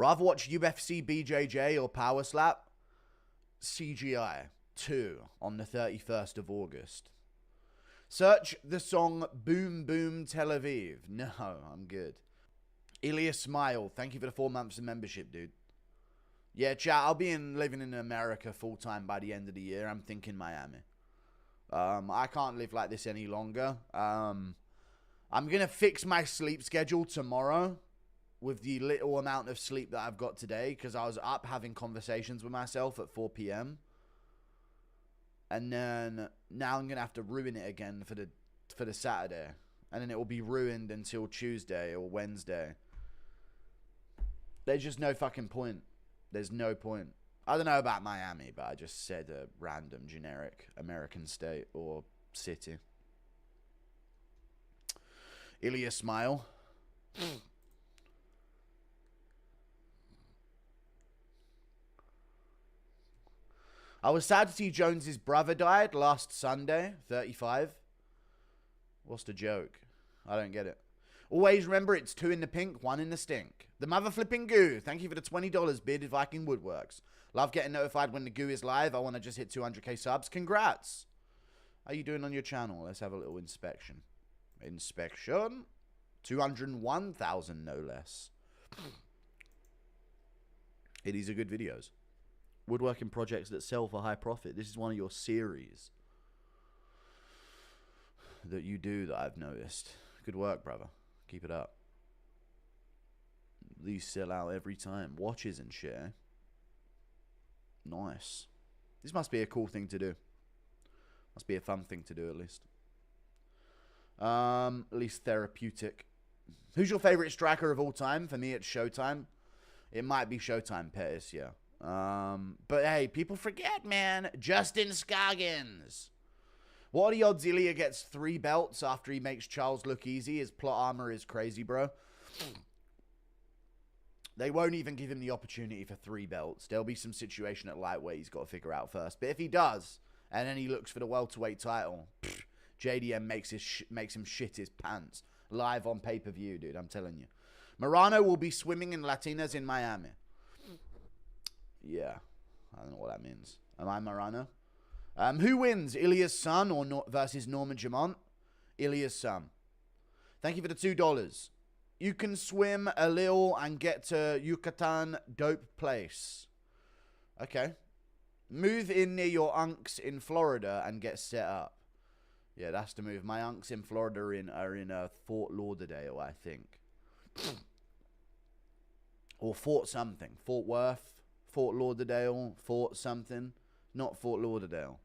Rather watch UFC BJJ or Power Slap? CGI 2 on the 31st of August. Search the song Boom Boom Tel Aviv. No, I'm good. ILIA Smile, thank you for the 4 months of membership, dude. Yeah, chat, I'll be living in America full-time by the end of the year. I'm thinking Miami. I can't live like this any longer. I'm going to fix my sleep schedule tomorrow with the little amount of sleep that I've got today, because I was up having conversations with myself at 4 p.m. And then now I'm going to have to ruin it again for the Saturday. And then it will be ruined until Tuesday or Wednesday. There's just no fucking point. There's no point. I don't know about Miami, but I just said a random generic American state or city. ILIA Smile. I was sad to see Jones's brother died last Sunday, 35. What's the joke? I don't get it. Always remember, it's 2 in the pink, 1 in the stink. The mother flipping goo. Thank you for the $20, Bearded Viking Woodworks. Love getting notified when the goo is live. I want to just hit 200k subs. Congrats. How you doing on your channel? Let's have a little inspection. Inspection. 201,000, no less. These are good videos. Woodworking projects that sell for high profit. This is one of your series that you do that I've noticed. Good work, brother. Keep it up. These sell out every time. Watches and shit, eh? Nice. This must be a cool thing to do. Must be a fun thing to do, at least. At least therapeutic. Who's your favorite striker of all time? For me, it's Showtime. It might be Showtime, Pettis, yeah. But hey, people forget, man. Justin Scoggins. What are the odds Ilya gets 3 belts after he makes Charles look easy? His plot armor is crazy, bro. They won't even give him the opportunity for 3 belts. There'll be some situation at lightweight he's got to figure out first. But if he does, and then he looks for the welterweight title, JDM makes him shit his pants. Live on pay-per-view, dude, I'm telling you. Morano will be swimming in Latinas in Miami. Yeah, I don't know what that means. Am I Morano? Who wins, Ilya's son or versus Norman Jamont? Ilya's son. Thank you for the $2. You can swim a little and get to Yucatan, dope place. Okay. Move in near your unks in Florida and get set up. Yeah, that's the move. My unks in Florida are in Fort Lauderdale, I think. Or Fort something. Fort Worth, Fort Lauderdale, Fort something. Not Fort Lauderdale.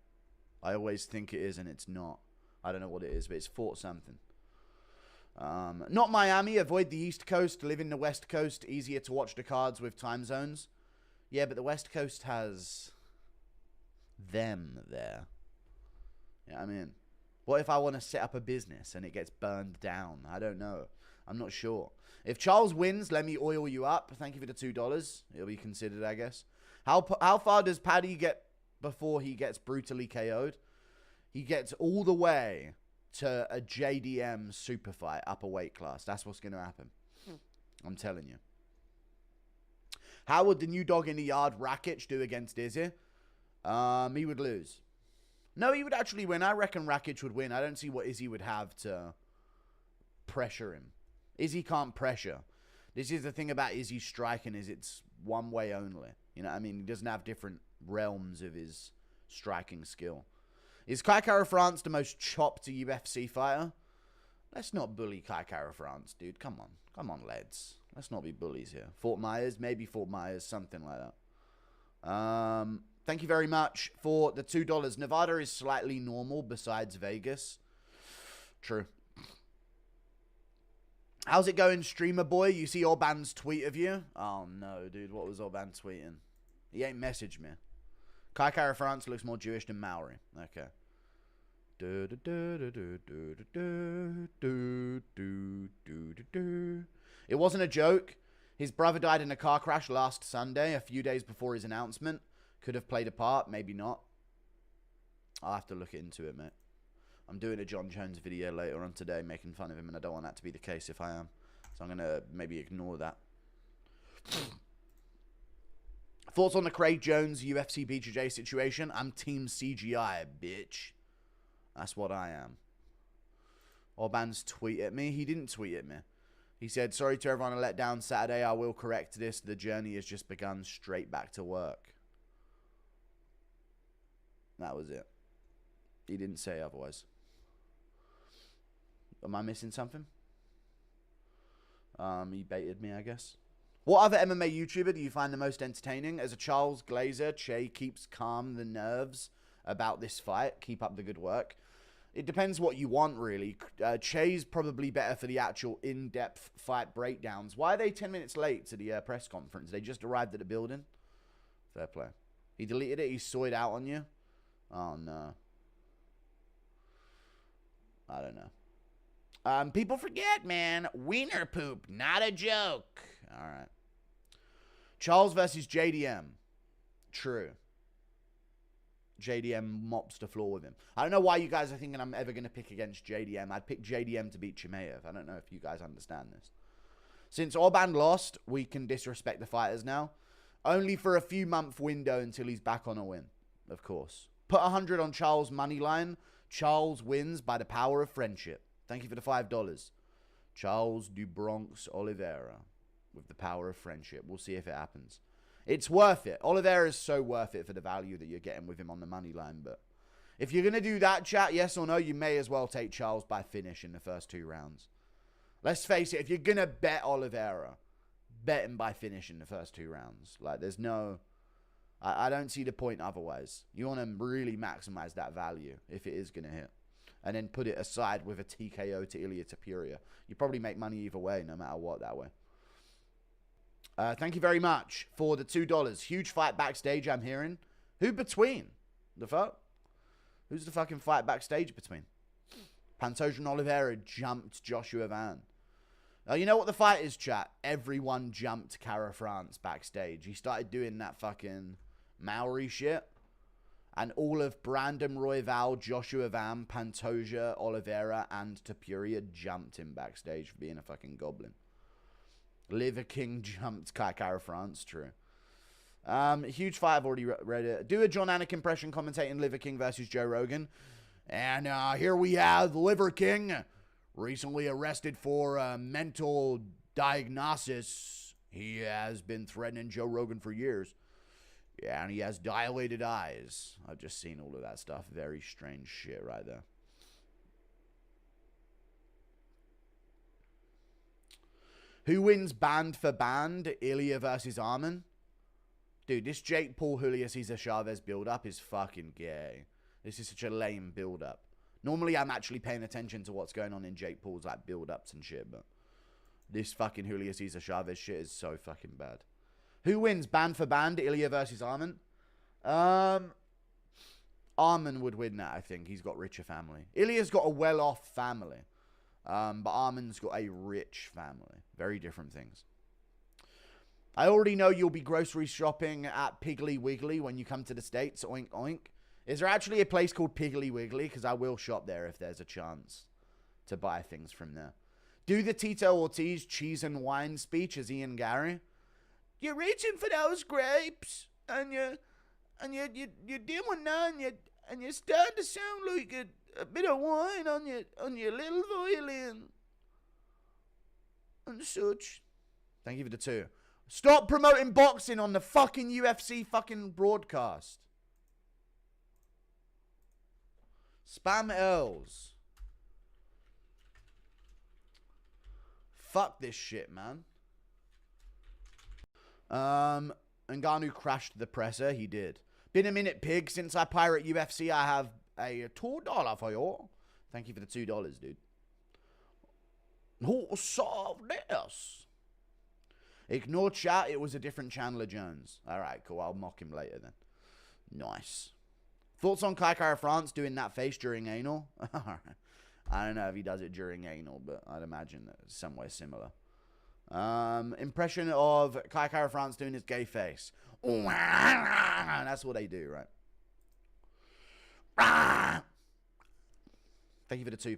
I always think it is and it's not. I don't know what it is, but it's Fort something. Not Miami. Avoid the East Coast. Live in the West Coast. Easier to watch the cards with time zones. Yeah, but the West Coast has them there. Yeah, I mean, what if I want to set up a business and it gets burned down? I don't know. I'm not sure. If Charles wins, let me oil you up. Thank you for the $2. It'll be considered, I guess. How far does Paddy get before he gets brutally KO'd? He gets all the way to a JDM super fight, upper weight class. That's what's going to happen. I'm telling you. How would the new dog in the yard, Rakic, do against Izzy? He would lose. No, he would actually win. I reckon Rakic would win. I don't see what Izzy would have to pressure him. Izzy can't pressure. This is the thing about Izzy striking, is it's one way only. You know what I mean? He doesn't have different realms of his striking skill. Is Kai Kara France the most chopped UFC fighter? Let's not bully Kai Kara France, dude. Come on. Come on, lads. Let's not be bullies here. Fort Myers, maybe Fort Myers, something like that. Thank you very much for the $2. Nevada is slightly normal besides Vegas. True. How's it going, streamer boy? You see OBAN's tweet of you? Oh, no, dude. What was OBAN tweeting? He ain't messaged me. Kai Kara France looks more Jewish than Maori. Okay. It wasn't a joke. His brother died in a car crash last Sunday, a few days before his announcement. Could have played a part, maybe not. I'll have to look into it, mate. I'm doing a Jon Jones video later on today, making fun of him, and I don't want that to be the case if I am. So I'm going to maybe ignore that. Thoughts on the Craig Jones UFC BJJ situation? I'm team CGI, bitch. That's what I am. OBAN's tweet at me. He didn't tweet at me. He said, sorry to everyone I let down Saturday. I will correct this. The journey has just begun. Straight back to work. That was it. He didn't say otherwise. Am I missing something? He baited me, I guess. What other MMA YouTuber do you find the most entertaining? As a Charles Glazer, Che keeps calm the nerves about this fight. Keep up the good work. It depends what you want, really. Che's probably better for the actual in-depth fight breakdowns. Why are they 10 minutes late to the press conference? They just arrived at the building. Fair play. He deleted it. He saw it out on you. Oh, no. I don't know. People forget, man. Wiener poop, not a joke. All right. Charles versus JDM. True. JDM mops the floor with him. I don't know why you guys are thinking I'm ever going to pick against JDM. I'd pick JDM to beat Chimaev. I don't know if you guys understand this. Since OBAN lost, we can disrespect the fighters now. Only for a few month window until he's back on a win, of course. Put 100 on Charles' money line. Charles wins by the power of friendship. Thank you for the $5. Charles du Bronx Oliveira with the power of friendship. We'll see if it happens. It's worth it. Oliveira is so worth it for the value that you're getting with him on the money line. But if you're going to do that, chat, yes or no, you may as well take Charles by finish in the first 2 rounds. Let's face it, if you're going to bet Oliveira, bet him by finish in the first 2 rounds. Like, there's no... I don't see the point otherwise. You want to really maximize that value if it is going to hit. And then put it aside with a TKO to ILIA to Puria. You probably make money either way, no matter what, that way. Thank you very much for the $2. Huge fight backstage, I'm hearing. Who between? The fuck? Who's the fucking fight backstage between? Pantoja and Oliveira jumped Joshua Van. You know what the fight is, chat? Everyone jumped Cara France backstage. He started doing that fucking Maori shit. And all of Brandon Royval, Joshua Van, Pantoja, Oliveira, and Tapuria jumped him backstage for being a fucking goblin. Liver King jumped Cara France, true. Huge fight, I've already read it. Do a John Anik impression commentating Liver King versus Joe Rogan. And here we have Liver King, recently arrested for mental diagnosis. He has been threatening Joe Rogan for years. Yeah, and he has dilated eyes. I've just seen all of that stuff. Very strange shit right there. Who wins band for band? ILIA versus ARMAN? Dude, this Jake Paul, Julio Cesar Chavez build-up is fucking gay. This is such a lame build-up. Normally, I'm actually paying attention to what's going on in Jake Paul's like build-ups and shit, but this fucking Julio Cesar Chavez shit is so fucking bad. Who wins band for band? ILIA versus ARMAN? ARMAN would win that, I think. He's got richer family. ILIA's got a well-off family. But ARMAN's got a rich family. Very different things. I already know you'll be grocery shopping at Piggly Wiggly when you come to the States. Oink, oink. Is there actually a place called Piggly Wiggly? Because I will shop there if there's a chance to buy things from there. Do the Tito Ortiz cheese and wine speech as Ian Gary. You're reaching for those grapes, and you're doing that, and you're starting to sound like a bit of wine on your little violin and such. Thank you for the 2. Stop promoting boxing on the fucking UFC fucking broadcast. Spam L's. Fuck this shit, man. Ngannou crashed the presser. He did. Been a minute, pig. Since I pirate UFC, I have a $2 for you. Thank you for the $2, dude. Who solved this? Ignore chat. It was a different Chandler Jones. All right, cool. I'll mock him later then. Nice. Thoughts on Cara France doing that face during anal? I don't know if he does it during anal, but I'd imagine that it's somewhere similar. Impression of Cara France doing his gay face. That's what they do, right? Thank you for the £2.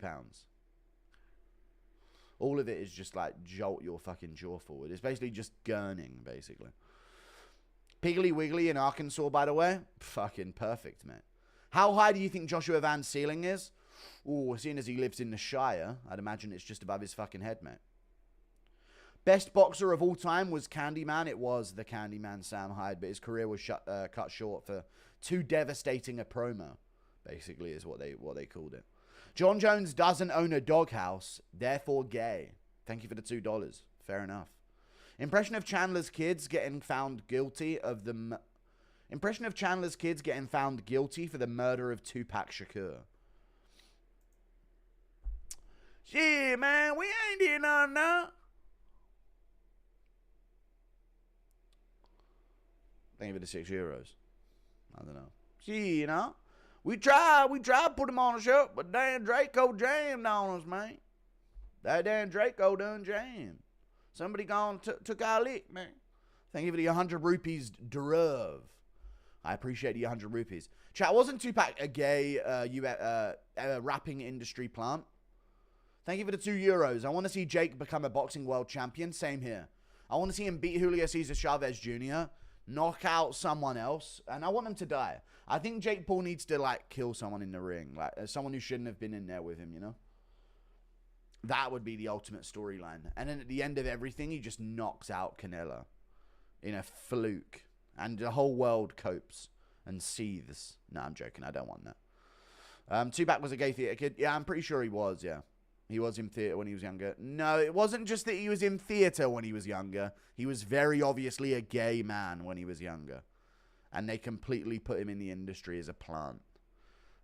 All of it is just like jolt your fucking jaw forward. It's basically just gurning, basically. Piggly Wiggly in Arkansas, by the way. Fucking perfect, mate. How high do you think Joshua Van's ceiling is? Ooh, seeing as he lives in the Shire, I'd imagine it's just above his fucking head, mate. Best boxer of all time was Candyman. It was the Candyman Sam Hyde, but his career was cut short for too devastating a promo, basically, is what they called it. John Jones doesn't own a doghouse, therefore gay. Thank you for the $2. Fair enough. Impression of Chandler's kids getting found guilty of the... Impression of Chandler's kids getting found guilty for the murder of Tupac Shakur. Shit, man, we ain't did nothing now. Thank you for the €6. I don't know. See, you know, we tried to put him on the show, but Dan Draco jammed on us, man. That Dan Draco done jammed. Somebody gone took our lick, man. Thank you for the 100 rupees, Durav. I appreciate the 100 rupees. Chat, wasn't Tupac a gay rapping industry plant? Thank you for the €2. I want to see Jake become a boxing world champion. Same here. I want to see him beat Julio Cesar Chavez Jr., knock out someone else, and I want him to die. I think Jake Paul needs to, like, kill someone in the ring. Like, someone who shouldn't have been in there with him, you know? That would be the ultimate storyline. And then at the end of everything, he just knocks out Canelo in a fluke. And the whole world copes and seethes. No, I'm joking. I don't want that. Tupac was a gay theater kid. Yeah, I'm pretty sure he was, yeah. He was in theater when he was younger. No, it wasn't just that he was in theater when he was younger. He was very obviously a gay man when he was younger. And they completely put him in the industry as a plant.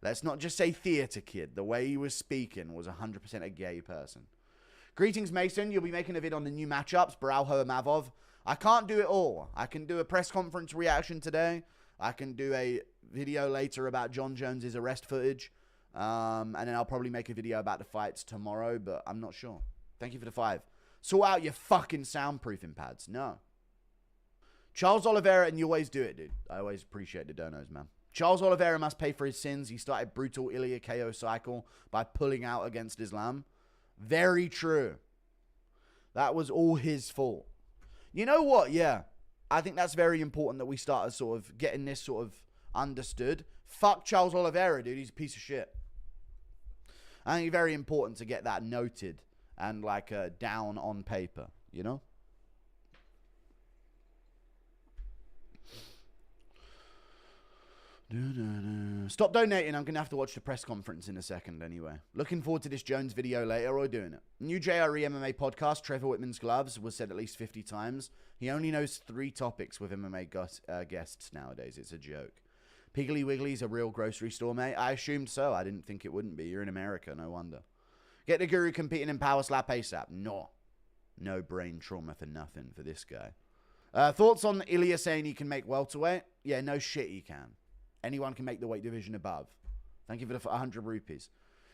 Let's not just say theater kid. The way he was speaking was 100% a gay person. Greetings, Mason. You'll be making a vid on the new matchups, Baralho and Mavov. I can't do it all. I can do a press conference reaction today. I can do a video later about John Jones's arrest footage. And then I'll probably make a video about the fights tomorrow, but I'm not sure. Thank you for the 5. Sort out your fucking soundproofing pads. No. Charles Oliveira, and you always do it, dude. I always appreciate the donos, man. Charles Oliveira must pay for his sins. He started brutal ILIA KO cycle by pulling out against Islam. Very true. That was all his fault. You know what? Yeah. I think that's very important that we start sort of getting this sort of understood. Fuck Charles Oliveira, dude. He's a piece of shit. I think it's very important to get that noted and like down on paper, you know? Stop donating. I'm going to have to watch the press conference in a second anyway. Looking forward to this Jones video later or doing it. New JRE MMA podcast, Trevor Whitman's gloves, was said at least 50 times. He only knows 3 topics with MMA guests nowadays. It's a joke. Piggly Wiggly's a real grocery store, mate. I assumed so. I didn't think it wouldn't be. You're in America, no wonder. Get the Guru competing in Power Slap ASAP. No. No brain trauma for nothing for this guy. Thoughts on ILIA saying he can make welterweight? Yeah, no shit he can. Anyone can make the weight division above. Thank you for the 100 rupees.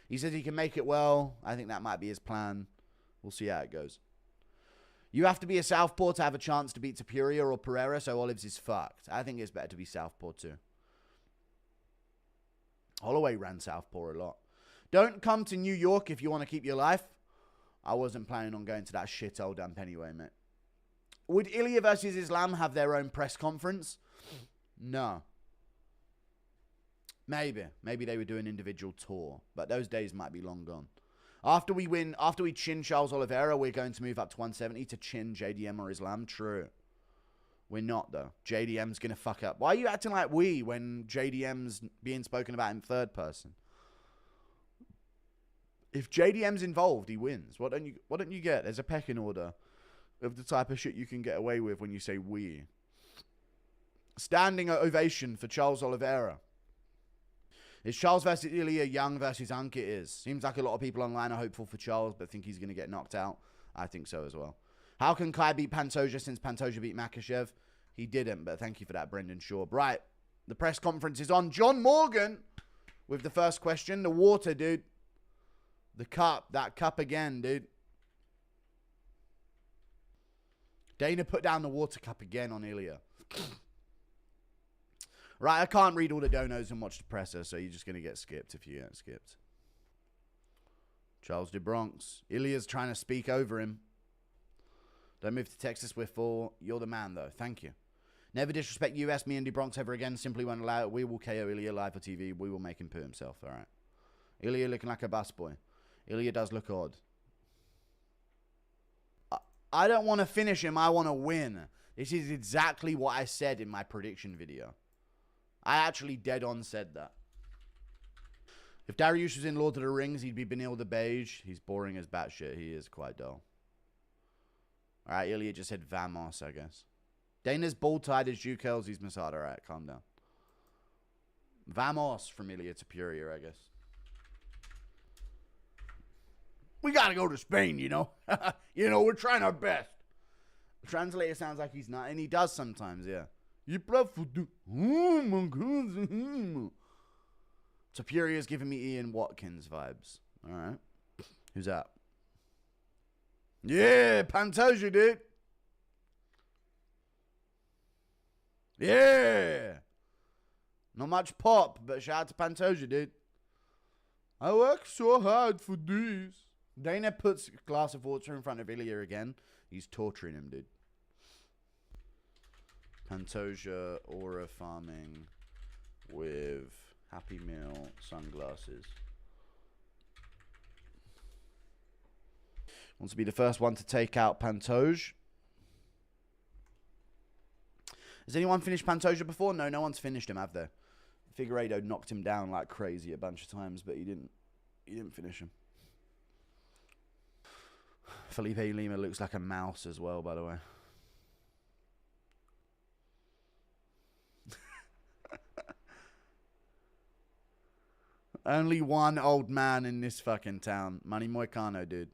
He says he can make it well. I think that might be his plan. We'll see how it goes. You have to be a southpaw to have a chance to beat Tapuria or Pereira, so Olives is fucked. I think it's better to be southpaw too. Holloway ran southpaw a lot. Don't come to New York if you want to keep your life. I wasn't planning on going to that shithole dump anyway, mate. Would ILIA versus Islam have their own press conference? No. Maybe. Maybe they would do an individual tour. But those days might be long gone. After we chin Charles Oliveira, we're going to move up to 170 to chin JDM or Islam. True. We're not, though. JDM's going to fuck up. Why are you acting like we when JDM's being spoken about in third person? If JDM's involved, he wins. What don't you get? There's a pecking order of the type of shit you can get away with when you say we. Standing ovation for Charles Oliveira. It's Charles versus ILIA, Young versus Unk it is. Seems like a lot of people online are hopeful for Charles, but think he's going to get knocked out. I think so as well. How can Kai beat Pantoja since Pantoja beat Makhachev? He didn't, but thank you for that, Brendan Shaw. Right, the press conference is on. John Morgan with the first question. The water, dude. The cup. That cup again, dude. Dana put down the water cup again on ILIA. Right, I can't read all the donos and watch the presser, so you're just going to get skipped if you get skipped. Charles de Bronx. ILIA's trying to speak over him. Don't move to Texas, we're full. You're the man, though. Thank you. Never disrespect US, me and the Bronx ever again. Simply won't allow it. We will KO ILIA live for TV. We will make him poo himself. All right. ILIA looking like a bus boy. ILIA does look odd. I don't want to finish him. I want to win. This is exactly what I said in my prediction video. I actually dead on said that. If Darius was in Lord of the Rings, he'd be Benil the Beige. He's boring as batshit. He is quite dull. All right, ILIA just said Vamos, I guess. Dana's bald-tied as Jew curls. He's Masada. All right, calm down. Vamos from ILIA to Puria, I guess. We got to go to Spain, you know. You know, we're trying our best. The translator sounds like he's not, and he does sometimes, yeah. You prefer Superior's giving me Ian Watkins vibes. All right. Who's that? Yeah, Pantoja, dude. Yeah. Not much pop, but shout out to Pantoja, dude. I work so hard for this. Dana puts a glass of water in front of ILIA again. He's torturing him, dude. Pantoja aura farming with Happy Meal sunglasses. Wants to be the first one to take out Pantoja. Has anyone finished Pantoja before? No, no one's finished him, have they? Figueiredo knocked him down like crazy a bunch of times, but he didn't finish him. Felipe Lima looks like a mouse as well, by the way. Only one old man in this fucking town. Money Moicano, dude.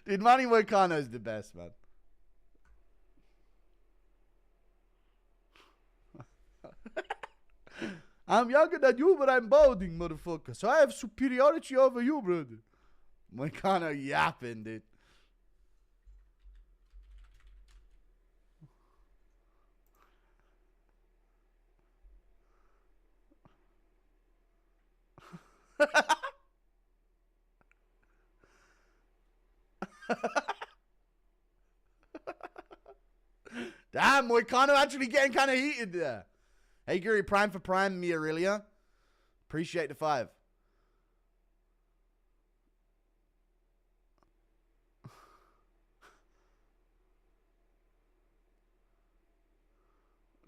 Dude, Money Moicano's the best, man. I'm younger than you, but I'm balding, motherfucker. So I have superiority over you, brother. Moicano yapping, dude. Damn, Moicano actually getting kind of heated there. Hey, Guri, Prime for Prime, me Aurelia. Appreciate the 5.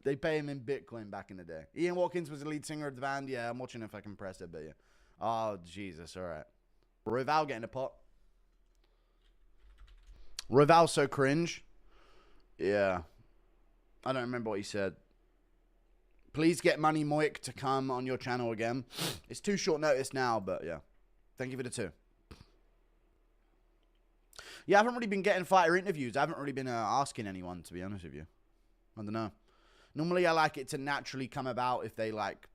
They pay him in Bitcoin back in the day. Ian Watkins was the lead singer of the band. Yeah, I'm watching if I can press it, but yeah. Oh, Jesus, all right. Roval getting a pot. Roval's so cringe. Yeah. I don't remember what he said. Please get Money Moik to come on your channel again. It's too short notice now, but yeah. Thank you for the 2. Yeah, I haven't really been getting fighter interviews. I haven't really been asking anyone, to be honest with you. I don't know. Normally, I like it to naturally come about if they, like,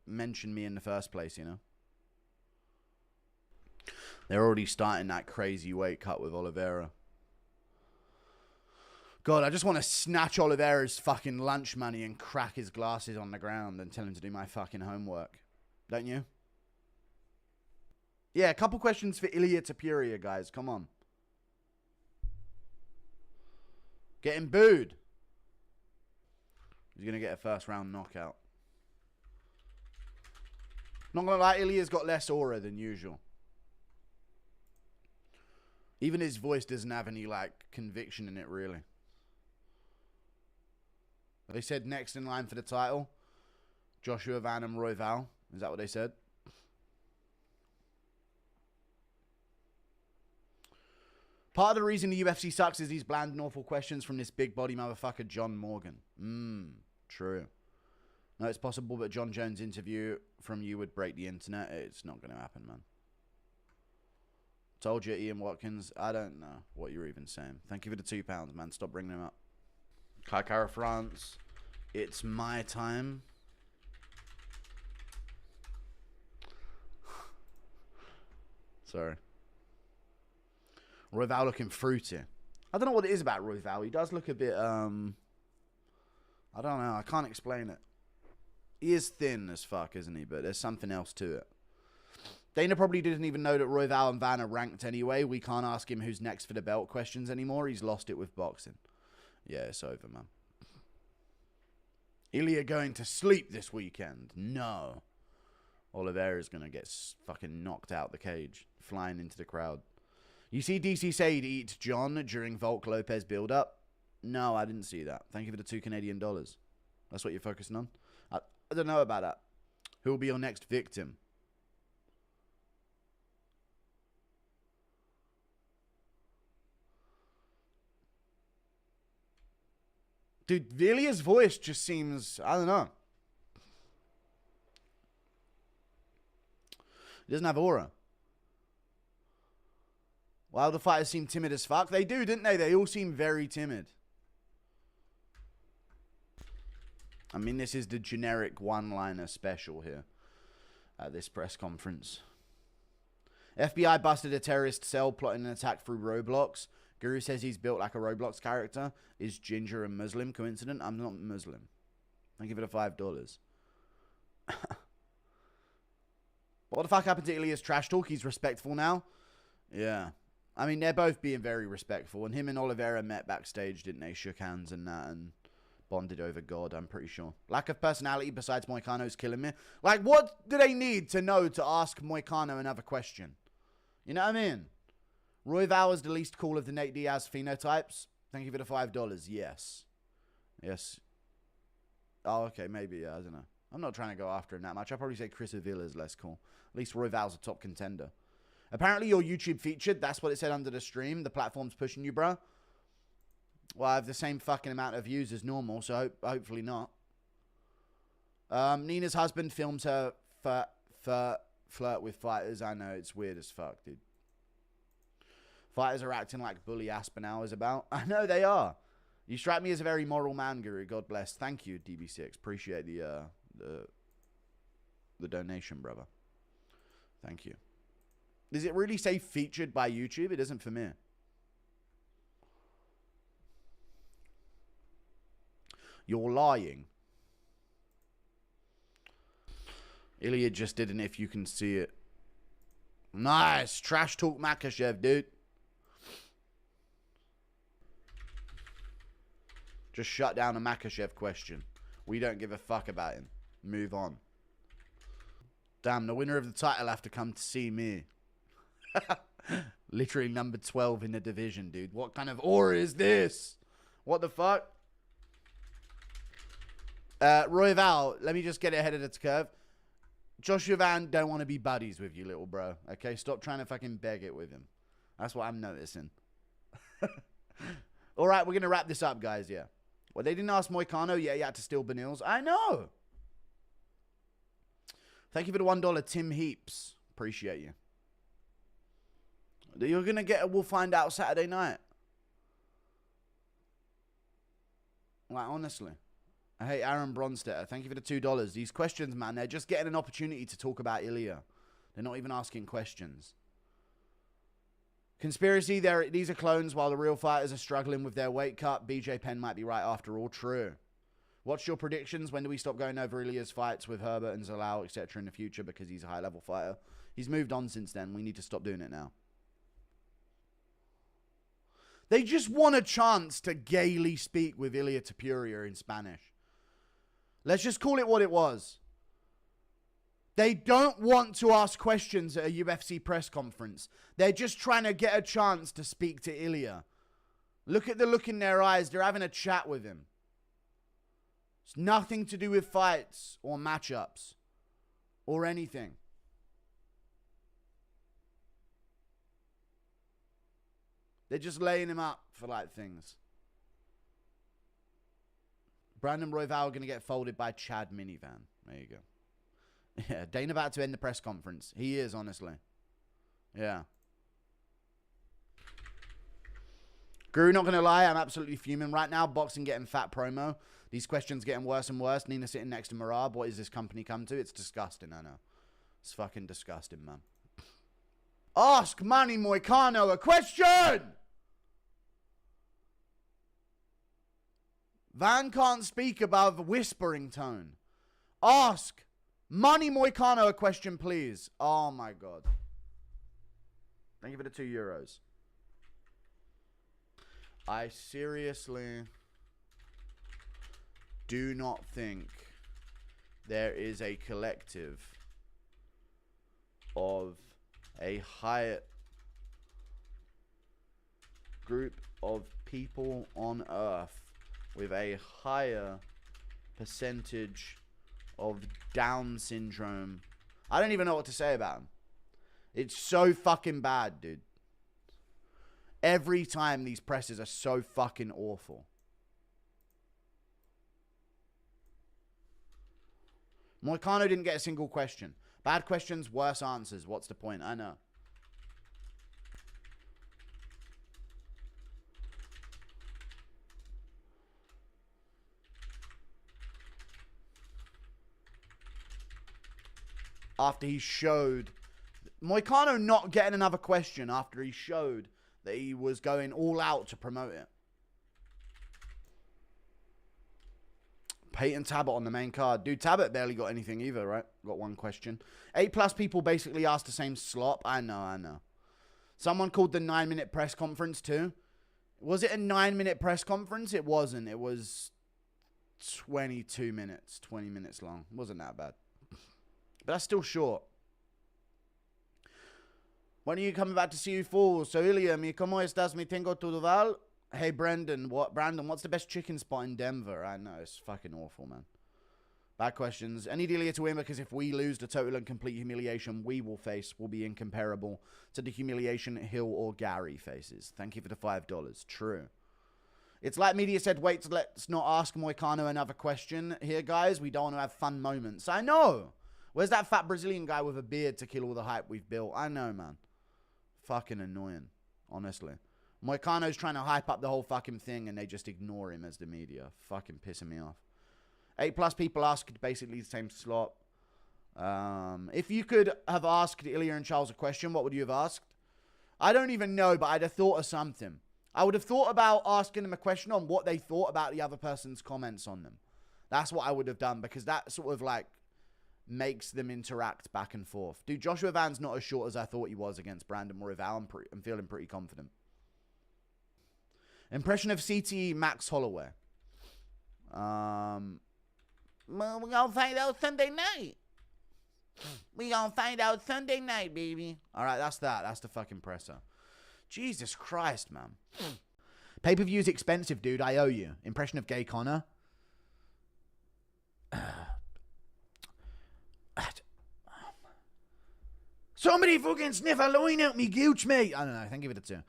mention me in the first place, you know? They're already starting that crazy weight cut with Oliveira. God, I just want to snatch Oliveira's fucking lunch money and crack his glasses on the ground and tell him to do my fucking homework. Don't you? Yeah, a couple questions for ILIA Tapuria, guys. Come on. Getting booed. He's going to get a first round knockout. Not going to lie, ILIA's got less aura than usual. Even his voice doesn't have any, like, conviction in it, really. They said next in line for the title, Joshua Van and Royval. Is that what they said? Part of the reason the UFC sucks is these bland and awful questions from this big body motherfucker, John Morgan. True. No, it's possible, but John Jones' interview from you would break the internet. It's not going to happen, man. Told you, Ian Watkins. I don't know what you're even saying. Thank you for the £2, man. Stop bringing them up. Kaikara France. It's my time. Sorry. Royval looking fruity. I don't know what it is about Royval. He does look a bit, I don't know. I can't explain it. He is thin as fuck, isn't he? But there's something else to it. Dana probably didn't even know that Royval and Van are ranked anyway. We can't ask him who's next for the belt questions anymore. He's lost it with boxing. Yeah, it's over, man. Ilya going to sleep this weekend? No. Oliveira's going to get fucking knocked out the cage. Flying into the crowd. You see DC say he'd eat John during Volk Lopez build-up? No, I didn't see that. Thank you for the $2 Canadian. That's what you're focusing on? I don't know about that. Who will be your next victim? Dude, Villia's voice just seems, I don't know. He doesn't have aura. While the fighters seem timid as fuck. They do, didn't they? They all seem very timid. I mean, this is the generic one-liner special here at this press conference. FBI busted a terrorist cell plotting an attack through Roblox. Guru says he's built like a Roblox character. Is ginger a Muslim? Coincident? I'm not Muslim. I give it a $5. What the fuck happened to Ilya's trash talk? He's respectful now? Yeah. I mean, they're both being very respectful. And him and Oliveira met backstage, didn't they? Shook hands and that and bonded over God, I'm pretty sure. Lack of personality besides Moicano's killing me. Like, what do they need to know to ask Moicano another question? You know what I mean? Royval is the least cool of the Nate Diaz phenotypes. Thank you for the $5. Yes. Yes. Oh, okay. Maybe. Yeah, I don't know. I'm not trying to go after him that much. I'd probably say Chris Avila is less cool. At least Royval's a top contender. Apparently, you're YouTube featured. That's what it said under the stream. The platform's pushing you, bro. Well, I have the same fucking amount of views as normal, so hopefully not. Nina's husband films her flirt with fighters. I know, it's weird as fuck, dude. Fighters are acting like Bully Aspinall is about. I know they are. You strike me as a very moral man, Guru. God bless. Thank you, DB6. Appreciate the donation, brother. Thank you. Does it really say featured by YouTube? It doesn't for me. You're lying. Ilya just did an if you can see it. Nice. Trash talk Makachev, dude. Just shut down a Makachev question. We don't give a fuck about him. Move on. Damn, the winner of the title have to come to see me. Literally number 12 in the division, dude. What kind of aura is this? What the fuck? Royval, let me just get ahead of the curve. Joshua Van don't want to be buddies with you, little bro. Okay, stop trying to fucking beg it with him. That's what I'm noticing. All right, we're going to wrap this up, guys, yeah. Well, they didn't ask Moicano. Yeah, he had to steal Benil's. I know. Thank you for the $1, Tim Heaps. Appreciate you. You're going to get, we'll find out Saturday night. Like, honestly. I hate Aaron Bronstetter. Thank you for the $2. These questions, man, they're just getting an opportunity to talk about Ilya. They're not even asking questions. Conspiracy, these are clones while the real fighters are struggling with their weight cut. BJ Penn might be right after all. True. What's your predictions? When do we stop going over Ilya's fights with Herbert and Zalal, etc. in the future because he's a high-level fighter? He's moved on since then. We need to stop doing it now. They just want a chance to gaily speak with Ilia Topuria in Spanish. Let's just call it what it was. They don't want to ask questions at a UFC press conference. They're just trying to get a chance to speak to Ilya. Look at the look in their eyes. They're having a chat with him. It's nothing to do with fights or matchups or anything. They're just laying him up for like things. Brandon Royval going to get folded by Chad Minivan. There you go. Yeah, Dane about to end the press conference. He is, honestly. Yeah. Guru, not going to lie, I'm absolutely fuming right now. Boxing getting fat promo. These questions getting worse and worse. Nina sitting next to Marab. What is this company come to? It's disgusting, I know. It's fucking disgusting, man. Ask Manny Moicano a question! Van can't speak above whispering tone. Ask Money Moicano a question, please. Oh my god. Thank you for the €2. I seriously do not think there is a collective of a higher group of people on Earth with a higher percentage of Down syndrome. I don't even know what to say about him. It's so fucking bad, dude. Every time these presses are so fucking awful. Moicano didn't get a single question. Bad questions, worse answers. What's the point? I know. After he showed... Moicano not getting another question after he showed that he was going all out to promote it. Peyton Tabbitt on the main card. Dude, Tabbitt barely got anything either, right? Got one question. 8+ people basically asked the same slop. I know. Someone called the 9-minute press conference too. Was it a 9-minute press conference? It wasn't. It was 22 minutes. 20 minutes long. Wasn't that bad. But that's still short. When are you coming back to see you fall? So, ILIA, mi como estás? Mi tengo todo val? Hey, Brandon, what's the best chicken spot in Denver? I know, it's fucking awful, man. Bad questions. I need ILIA to win because if we lose, the total and complete humiliation we will face will be incomparable to the humiliation Hill or Gary faces. Thank you for the $5. True. It's like media said, wait, let's not ask Moicano another question here, guys. We don't want to have fun moments. I know. Where's that fat Brazilian guy with a beard to kill all the hype we've built? I know, man. Fucking annoying, honestly. Moicano's trying to hype up the whole fucking thing and they just ignore him as the media. Fucking pissing me off. 8+ people asked basically the same slot. If you could have asked ILIA and Charles a question, what would you have asked? I don't even know, but I'd have thought of something. I would have thought about asking them a question on what they thought about the other person's comments on them. That's what I would have done because that sort of like makes them interact back and forth. Dude, Joshua Van's not as short as I thought he was against Brandon Morrival. I'm feeling pretty confident. Impression of CTE Max Holloway. Well, we're gonna find out Sunday night. We gonna find out Sunday night, baby. Alright, that's that. That's the fucking presser. Jesus Christ, man. Pay-per-view's expensive, dude. I owe you. Impression of Gay Connor. Somebody fucking sniff a line out me gooch, mate. I don't know. Thank you for the 2.